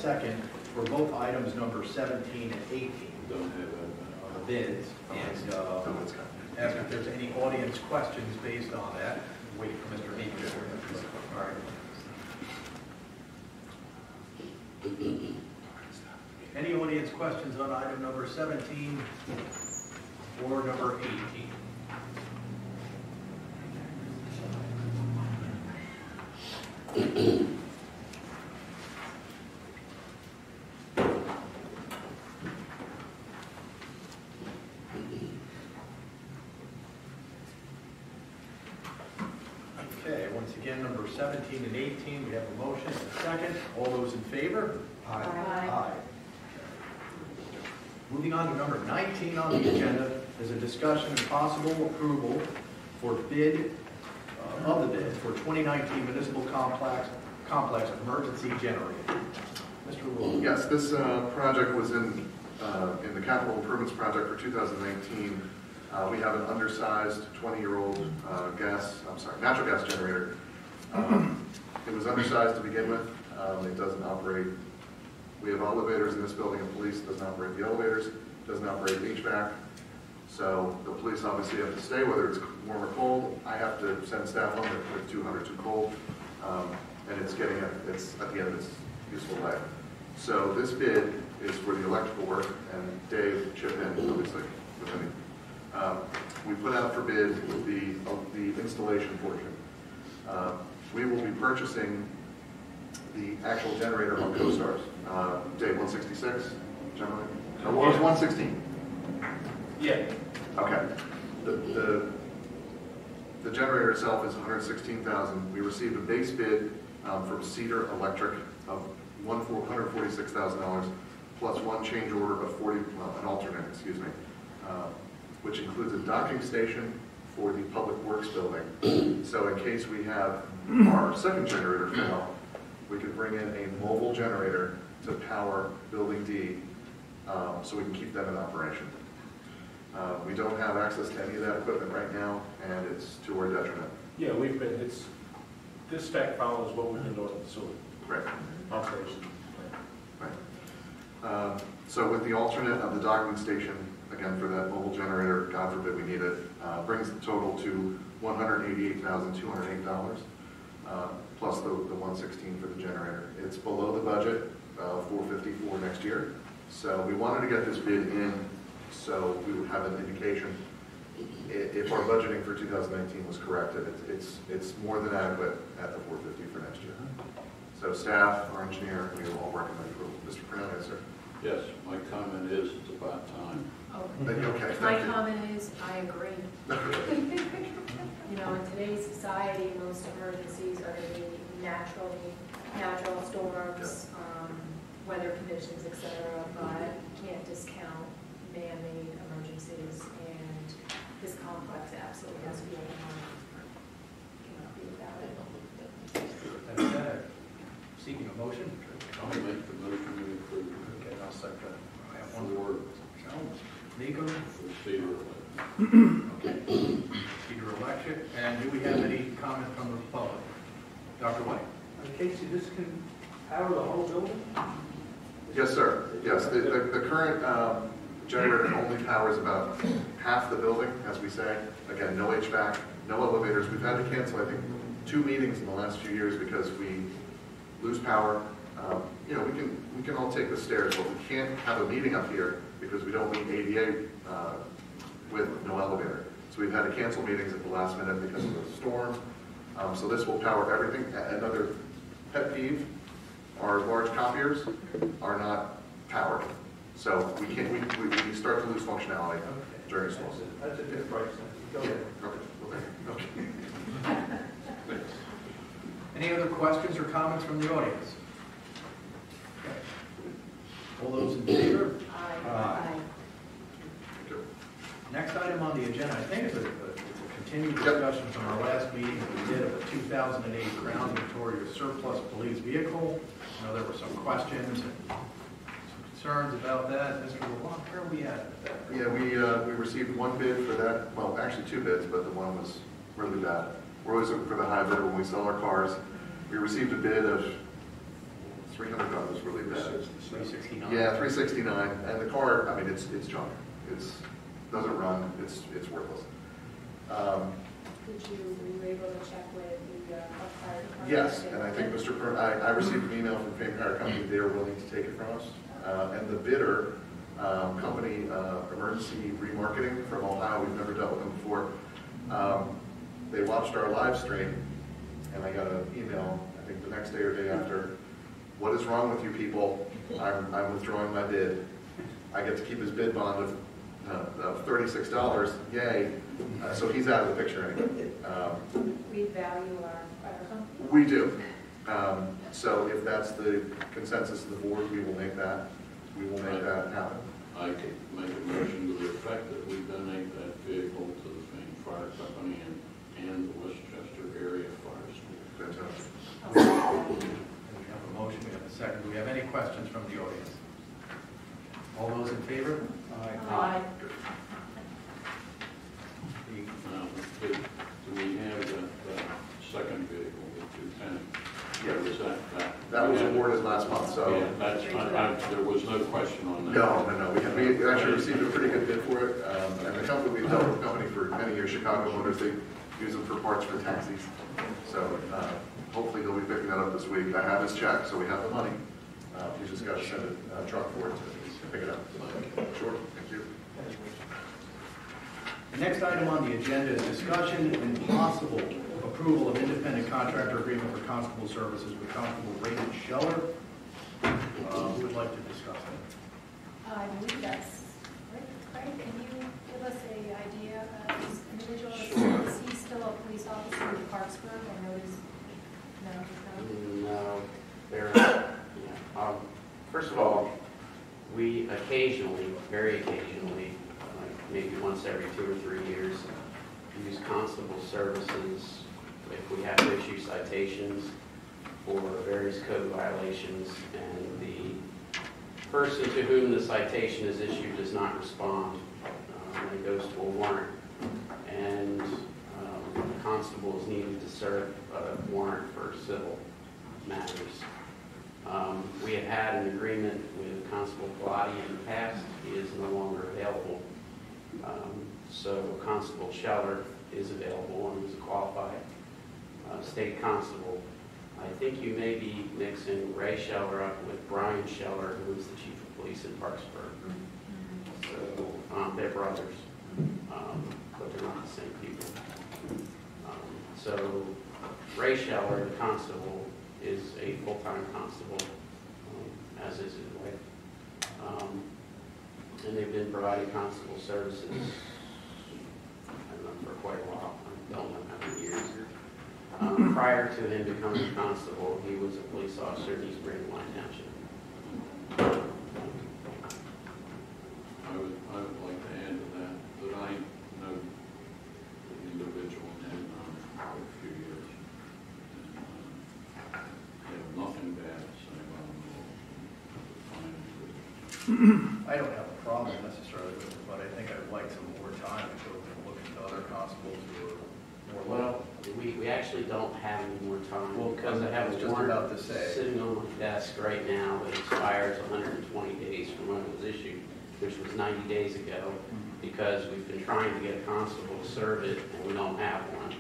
second for both items number 17 and 18. Don't have Bids, and ask if there's any audience questions based on that. Wait for Mr. Meeker. All right. Any audience questions on item number 17 or number 18? Okay, once again, number 17 and 18, we have a motion and a second. All those in favor? Aye. Aye. Moving on to number 19 on the agenda is a discussion and possible approval for bid of the bid for 2019 municipal complex emergency generator. Mr. Wu. Yes, this project was in the capital improvements project for 2019. We have an undersized 20-year-old natural gas generator. It was undersized to begin with. It doesn't operate. We have elevators in this building, and police doesn't operate the elevators, doesn't operate HVAC. So the police obviously have to stay, whether it's warm or cold. I have to send staff home if it's too hot or too cold, and it's at the end of its useful life. So this bid is for the electrical work, and Dave chipped in, obviously, with any. We put out for bid the installation portion. We will be purchasing the actual generator on CoStar's. Dave, 166, generally? Or was 116? Yeah. Okay. The generator itself is $116,000. We received a base bid from Cedar Electric of $146,000 plus one change order of an alternate, which includes a docking station for the Public Works building. So in case we have our second generator fail, we could bring in a mobile generator to power Building D, so we can keep them in operation. We don't have access to any of that equipment right now, and it's to our detriment. Yeah, this spec follows what we've been doing with the sewer. Right. Operation. Right. So with the alternate of the docking station, again, for that mobile generator, God forbid we need it, brings the total to $188,208, plus the $116 for the generator. It's below the budget, $450 for next year. So we wanted to get this bid in so we would have an indication if our budgeting for 2019 was corrected. It's more than adequate at the $450 for next year. So staff, our engineer, we will all recommend approval. Mr. Pernell, sir. Yes, my comment is it's about time. Okay, my comment is I agree. You know, in today's society, most emergencies are going to be natural storms, weather conditions, etc. But you can't discount man-made emergencies, and this complex absolutely has to be open. Cannot be without it. That's that. Seeking a motion? I'll make the motion to approve. Okay, I'll second. I have one for Nico. Cedar. Okay. Cedar Electric. And do we have any comment from the public? Dr. White. Casey, this can power the whole building? Yes, sir. Yes, the current generator only powers about half the building, as we say. Again, no HVAC, no elevators. We've had to cancel, I think, 2 meetings in the last few years because we lose power. You know, we can all take the stairs, but we can't have a meeting up here because we don't meet ADA with no elevator. So we've had to cancel meetings at the last minute because of the storm. So this will power everything. Another pet peeve: our large copiers are not powered. So we start to lose functionality during storms. That's a good price. Go ahead. Okay. Any other questions or comments from the audience? Okay. All those in favor? Aye. Next item on the agenda, I think it's a continued discussion from our last meeting that we did of the 2008 Crown Victoria surplus police vehicle. I know there were some questions and some concerns about that. Mr. LeBlanc, where are we at with that? Yeah, we received one bid for that. Well, actually 2 bids, but the one was really bad. We're always looking for the high bid when we sell our cars. We received a bid of $300 really bad. 369. Yeah, 369, and the car, I mean, it's junk. Doesn't run, it's worthless. Were you able to check with the fire department? Yes, and I think Mr. I received an email from Fame Hire Company, they are willing to take it from us. And the bidder, company, Emergency Remarketing from Ohio, we've never dealt with them before. They watched our live stream, and I got an email, I think the next day or day after, what is wrong with you people? I'm withdrawing my bid. I get to keep his bid bond of $36, yay. So he's out of the picture anyway. We value our fire company. We do. So if that's the consensus of the board, we will make that happen. I could make a motion to the effect that we donate that vehicle to the Fame Fire Company and the Westchester Area Fire School. Fantastic. We have a motion, we have a second. Do we have any questions from the audience? All those in favor? Aye. Now, do we have that second vehicle, the 210? Yes. That was awarded last month, so. Yeah, there was no question on that. No. We actually received a pretty good bid for it. And the company, we've dealt with the company for many years, Chicago Motors, they use them for parts for taxis. So hopefully he'll be picking that up this week. I have his check, so we have the money. He's just got to send a truck for it to pick it up. Sure, thank you. The next item on the agenda is discussion and possible approval of independent contractor agreement for constable services with Constable Raymond Scheller. Who would like to discuss that? I believe that's, Craig, can you give us an idea of this individual? Sure. Is he still a police officer in Parksburg? I noticed, no. No, they're, first of all, we occasionally, very occasionally, like maybe once every 2 or 3 years, use constable services if we have to issue citations for various code violations and the person to whom the citation is issued does not respond. It goes to a warrant, and the constable is needed to serve a warrant for civil matters. We have had an agreement with Constable Pilati in the past. He is no longer available. So Constable Scheller is available and is a qualified state constable. I think you may be mixing Ray Scheller up with Brian Scheller, who is the chief of police in Parksburg. So they're brothers, but they're not the same people. So Ray Scheller, the constable, is a full-time constable, as is his wife. And they've been providing constable services, I don't know, for quite a while. I don't know how many years. Prior to him becoming a constable, he was a police officer in East Brandywine Township. I would like to add to that I know the individual and for quite a few years. And, I have nothing bad to say about him. I don't have a problem necessarily with it, but I think I'd like some more time to go and look into other constables who are more local. Well, we actually don't have any more time Well, because I have was a just warrant about to say. sitting on my desk right now that expires 120 days from when it was issued, which was 90 days ago, because we've been trying to get a constable to serve it and we don't have one.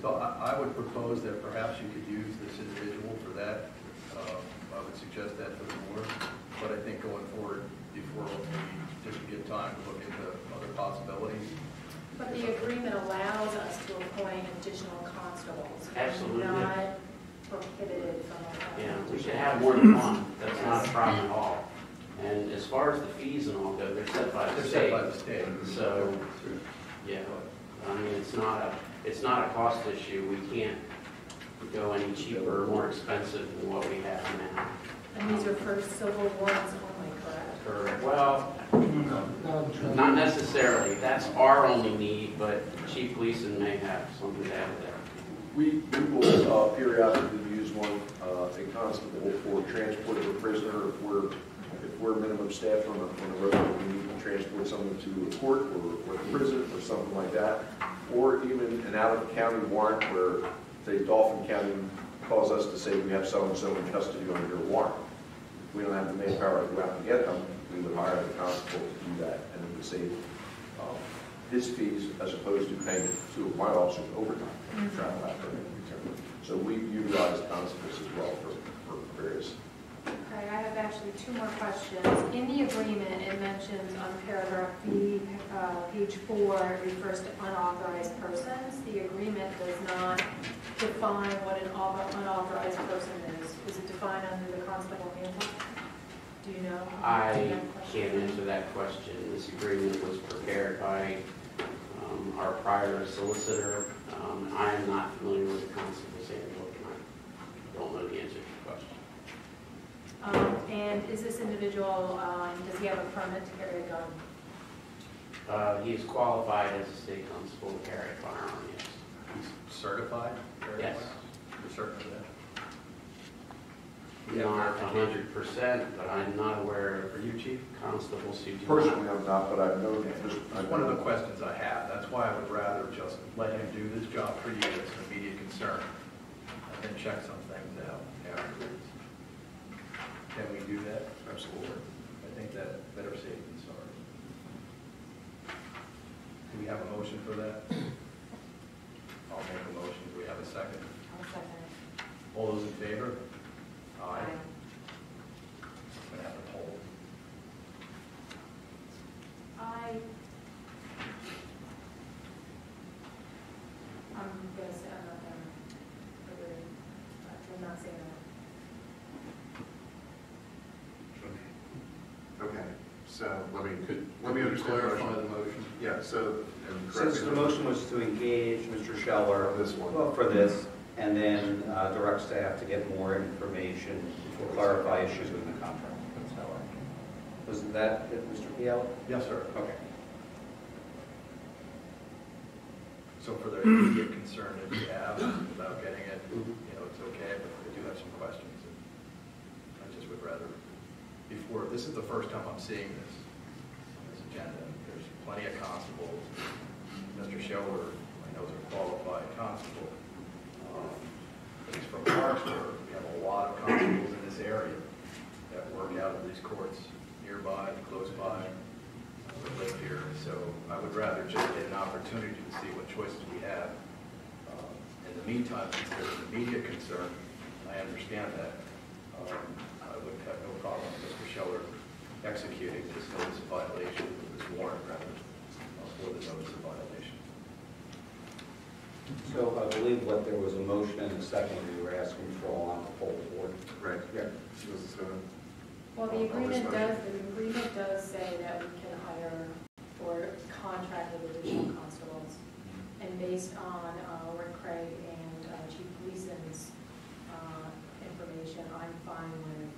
So I would propose that perhaps you could use this individual for that. I would suggest that to the board, but I think going forward, before we just give time to look into other possibilities. But the agreement allows us to appoint additional constables. Absolutely. We're not prohibited from appointing. Yeah, we should have more than one. That's not a problem at all. And as far as the fees and all go, they're set by the They're state. set by the state. So, yeah, I mean, it's not a cost issue. We can't go any cheaper or more expensive than what we have now. And these are for civil warrants only, correct? Correct. Well, not necessarily. That's our only need, but Chief Gleason may have something to add to that. We will periodically use one, a constable for transport of a prisoner. If we're minimum staffed on the road, we need to transport someone to a court or the prison or something like that. Or even an out-of-county warrant where, say, Dauphin County calls us to say we have so-and-so in custody under your warrant. If we don't have the manpower to go out and get them, we would hire the constable to do that, and it would save his fees as opposed to paying two of my officers overtime to travel after and return. So we utilize constables as well for various. Okay, I have actually two more questions. In the agreement, it mentions on paragraph B, page 4, it refers to unauthorized persons. The agreement does not define what an unauthorized person is. Is it defined under the constable handbook? Do you know? I can't answer that question. This agreement was prepared by our prior solicitor. I am not familiar with the constable's handbook, and I don't know the answer to the question. And is this individual, does he have a permit to carry a gun? He is qualified as a state constable to carry a firearm, yes. He's certified? Yes. You're certain of that? Not 100%, but I'm not aware Are you chief? of constables who do not. Personally, I'm not, but I've known That's one of the questions I have. That's why I would rather just let him do this job for you. It's an immediate concern. And then check some things out afterwards. Can we do that? Absolutely. I think that better safe than sorry. Do we have a motion for that? I'll make a motion. Do we have a second? I'll second it. All those in favor? Aye. I'm going to have a poll. I'm going to say I'm not going to agree. I'm not saying that. Okay, so let me understand. Clarify the motion. Yeah, so, and correct Since me the if I'm- motion was to engage Mr. Scheller On this one. well, for this, and then direct staff to get more information to clarify issues with the contract. That's how I. Was that it, Mr. Piel? Yes, sir. Okay. So for the immediate concern that we have about getting it, it's okay, but I do have some questions. I just would rather, this is the first time I'm seeing this on this agenda. There's plenty of constables. Mr. Scheller, I know, is a qualified constable. He's from Parksburg. We have a lot of constables in this area that work out of these courts nearby, close by. We live here, so I would rather just get an opportunity to see what choices we have. In the meantime, since there's an immediate concern, I understand that. I would have no problem with Mr. Scheller executing this notice of violation, this warrant rather, for the notice of violation. So I believe there was a motion and a second we were asking for on the full board. Right. Yeah. Well, the agreement does say that we can hire or contract with additional constables. And based on Rick Craig and Chief Gleason's information, I'm fine with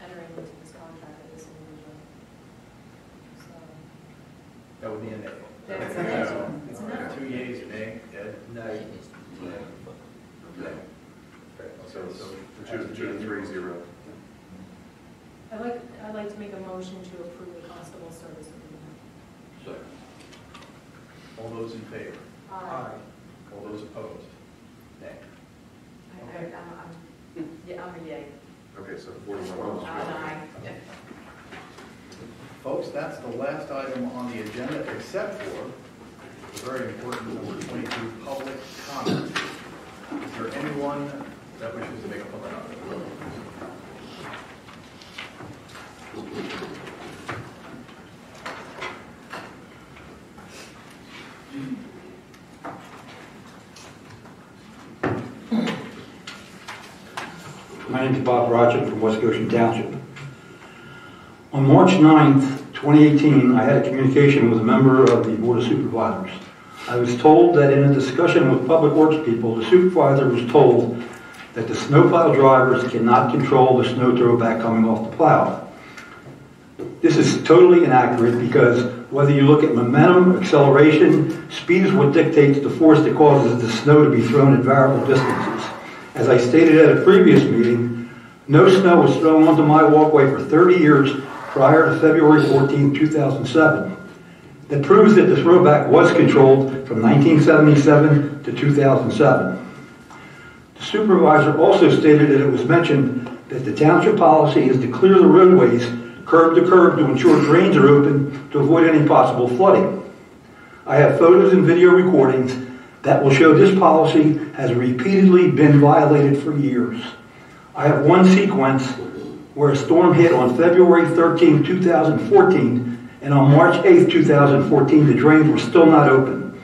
entering into this contract with this individual. So That would be a nay. that's a no. It's a no. 2 yeas, nay. Ed? No. Nay. So two to 3-0. I'd like to make a motion to approve the constable service agreement. Second. All those in favor? Aye. All those opposed? Nay. I'm a yay. Okay, so 41. Aye. Folks, that's the last item on the agenda, except for the very important number 22, public comment. Is there anyone that wishes to make a public comment? My name is Bob Roger from West Goshen Township. On March 9th, 2018, I had a communication with a member of the Board of Supervisors. I was told that in a discussion with Public Works people, the supervisor was told that the snowplow drivers cannot control the snow throwback coming off the plow. This is totally inaccurate because whether you look at momentum, acceleration, speed is what dictates the force that causes the snow to be thrown at variable distances. As I stated at a previous meeting, no snow was thrown onto my walkway for 30 years prior to February 14, 2007. that proves that the throwback was controlled from 1977 to 2007. The supervisor also stated that it was mentioned that the township policy is to clear the roadways curb to curb to ensure drains are open to avoid any possible flooding. I have photos and video recordings that will show this policy has repeatedly been violated for years. I have one sequence where a storm hit on February 13, 2014, and on March 8, 2014, the drains were still not open.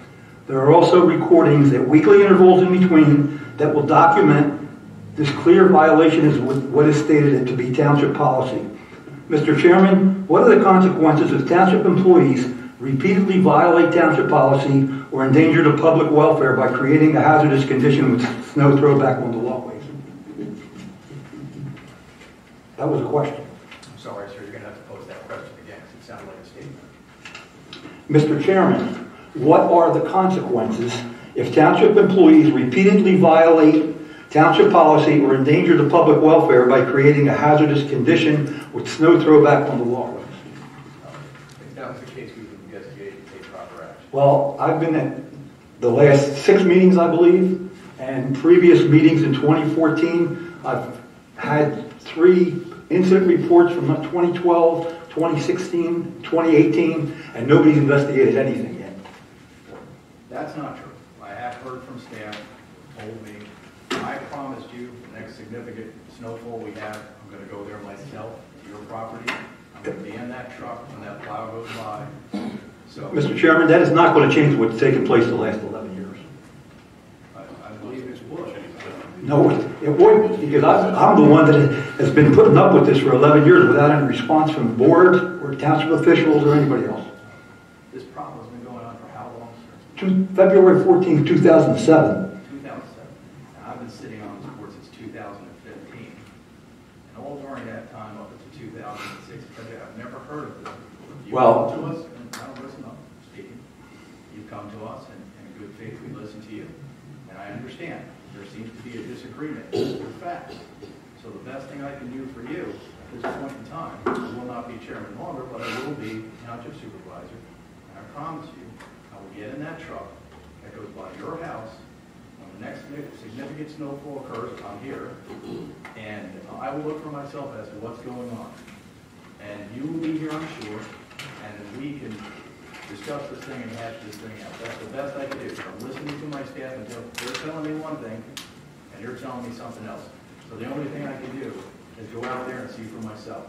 There are also recordings at weekly intervals in between that will document this clear violation is what is stated to be township policy. Mr. Chairman, what are the consequences if township employees repeatedly violate township policy or endanger the public welfare by creating a hazardous condition with snow throwback on the walkways? That was a question. I'm sorry, sir, you're going to have to pose that question again, because it sounded like a statement. Mr. Chairman, what are the consequences if township employees repeatedly violate township policy or endanger the public welfare by creating a hazardous condition with snow throwback on the walkways? If that was the case, we would investigate and take proper action. Well, I've been at the last 6 meetings, I believe, and previous meetings in 2014. I've had 3 incident reports from 2012, 2016, 2018, and nobody's investigated anything yet. That's not true. I have heard from staff who told me, I promised you the next significant snowfall we have, I'm going to go there myself to your property. I'm going to be in that truck when that plow goes by. So, Mr. Chairman, that is not going to change what's taken place the last 11 years. I believe it would. No, it wouldn't, because I'm the one that has been putting up with this for 11 years without any response from the board or township officials or anybody else. This problem has been going on for how long, sir? February 14, 2007. 2007. And I've been sitting on this board since 2015. And all during that time up to 2006, I've never heard of this. You Well, come to us, and I don't listen, I'm speaking. You come to us, and in good faith, we listen to you. And I understand. There seems to be a disagreement with facts. So the best thing I can do for you at this point in time, I will not be chairman longer, but I will be township supervisor. And I promise you, I will get in that truck that goes by your house when the next significant snowfall occurs. I'm here, and I will look for myself as to what's going on. And you will be here, I'm sure, and we can discuss this thing and hash this thing out. That's the best I can do. I'm listening to my staff until they're telling me one thing and you're telling me something else. So the only thing I can do is go out there and see for myself.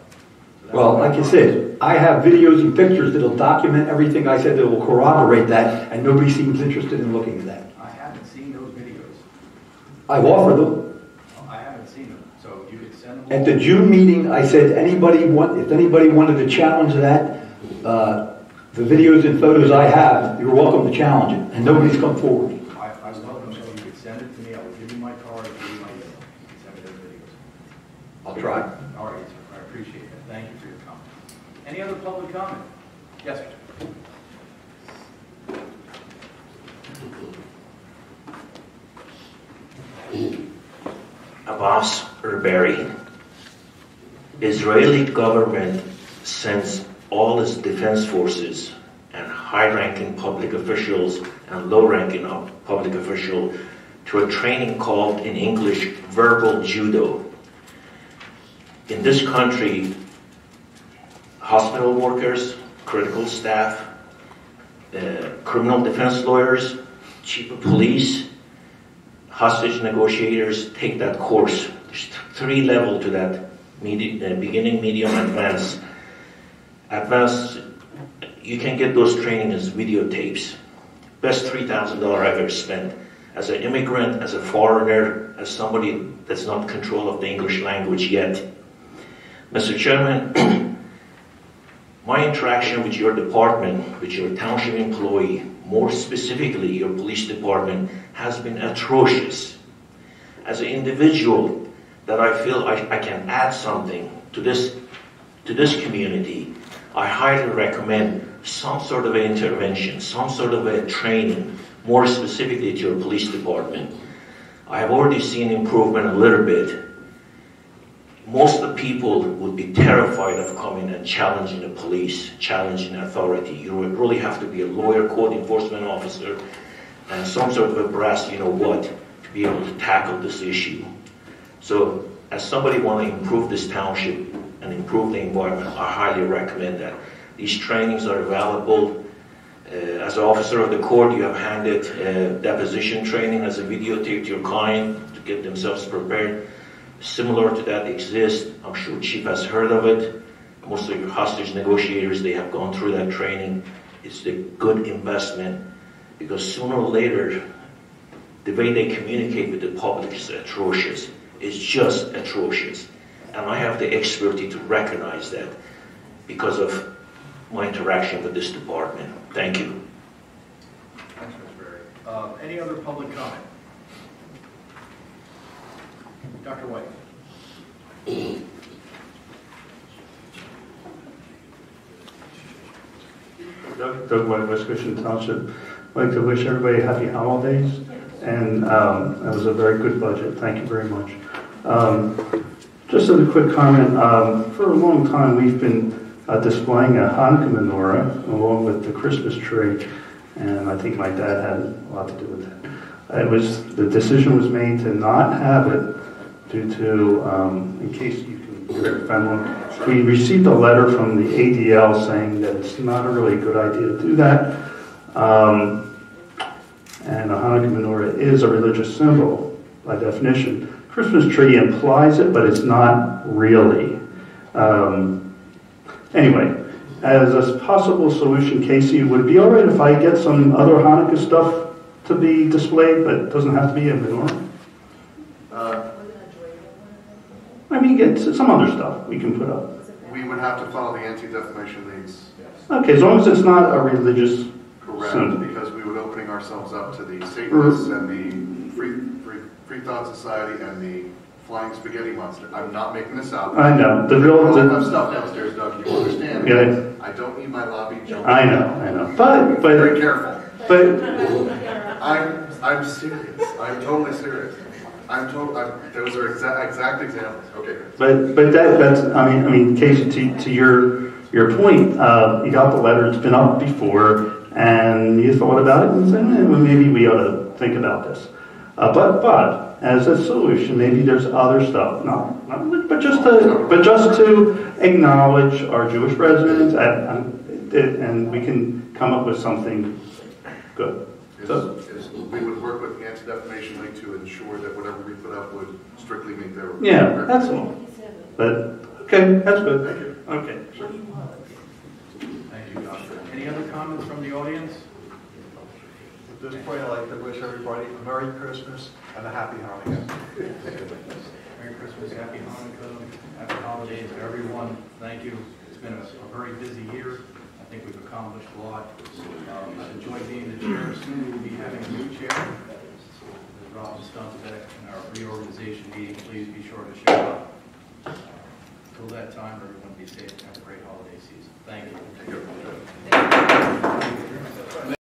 So well, like I said, I have videos and pictures that'll document everything I said that will corroborate that, and nobody seems interested in looking at that. I haven't seen those videos. I've offered them. I haven't seen them. So you could send them. At the June meeting, I said if anybody wanted to challenge that, the videos and photos I have, you're welcome to challenge it, and nobody's come forward. I welcome it. You could send it to me. I will give you my card. I'll give you my email. You can send me those videos. I'll try. All right, sir. I appreciate that. Thank you for your comment. Any other public comment? Yes, sir. Abbas Erberi. Israeli government sends all its defense forces and high-ranking public officials and low-ranking public officials to a training called in English verbal judo. In this country, hospital workers, critical staff, criminal defense lawyers, chief of police, hostage negotiators take that course. There's 3 levels to that, beginning, medium, advanced. Advanced, you can get those trainings as videotapes. Best $3,000 I've ever spent. As an immigrant, as a foreigner, as somebody that's not in control of the English language yet. Mr. Chairman, my interaction with your department, with your township employee, more specifically your police department, has been atrocious. As an individual that I feel I can add something to this community, I highly recommend some sort of an intervention, some sort of a training, more specifically to your police department. I have already seen improvement a little bit. most of the people would be terrified of coming and challenging the police, challenging authority. You would really have to be a lawyer, code enforcement officer, and some sort of a brass, you know what, to be able to tackle this issue. So as somebody want to improve this township and improve the environment, I highly recommend that. These trainings are available. As an officer of the court, you have handed deposition training as a videotape to your client to get themselves prepared. Similar to that exists. I'm sure Chief has heard of it. Most of your hostage negotiators, they have gone through that training. It's a good investment because sooner or later, the way they communicate with the public is atrocious. It's just atrocious. And I have the expertise to recognize that because of my interaction with this department. Thank you. Thanks, Mr. Berry. Any other public comment? Dr. White. Doug White, West Goshen Township. I'd like to wish everybody happy holidays, and that was a very good budget. Thank you very much. Just as a quick comment, for a long time we've been displaying a Hanukkah menorah along with the Christmas tree, and I think my dad had a lot to do with that. The decision was made to not have it due to, in case you can hear it, we received a letter from the ADL saying that it's not a really good idea to do that. And a Hanukkah menorah is a religious symbol by definition. Christmas tree implies it, but it's not really. Anyway, as a possible solution, Casey, would it be all right if I get some other Hanukkah stuff to be displayed, but it doesn't have to be a menorah? I mean, get some other stuff we can put up. We would have to follow the anti-defamation leagues. Okay, as long as it's not a religious Correct, symbol. because we would be opening ourselves up to the Satanists and the Free Thought Society and the Flying Spaghetti Monster. I'm not making this up. I know. I have stuff downstairs, Doug. You understand? Yeah. I don't need my lobby jumping. I know. But Very careful. But I'm serious. I'm totally serious. Those are exact examples. Okay. But that's I mean Casey, to your point, you got the letter. It's been up before, and you thought about it and said, well, maybe we ought to think about this. But as a solution, maybe there's other stuff. But just to acknowledge our Jewish residents, and we can come up with something good. We would work with the Anti-Defamation League to ensure that whatever we put up would strictly meet their... Yeah, that's all. But, okay, that's good. Thank you. Okay. Thank you, Doctor. Any other comments from the audience? At this point, I'd like to wish everybody a Merry Christmas and a Happy Hanukkah. Merry Christmas, Happy Hanukkah, Happy Holidays to everyone. Thank you. It's been a very busy year. I think we've accomplished a lot. I've enjoyed being the chair. Soon we'll be having a new chair. As Robin Stunzbeck in our reorganization meeting, please be sure to show up. Until that time, everyone be safe and have a great holiday season. Thank you.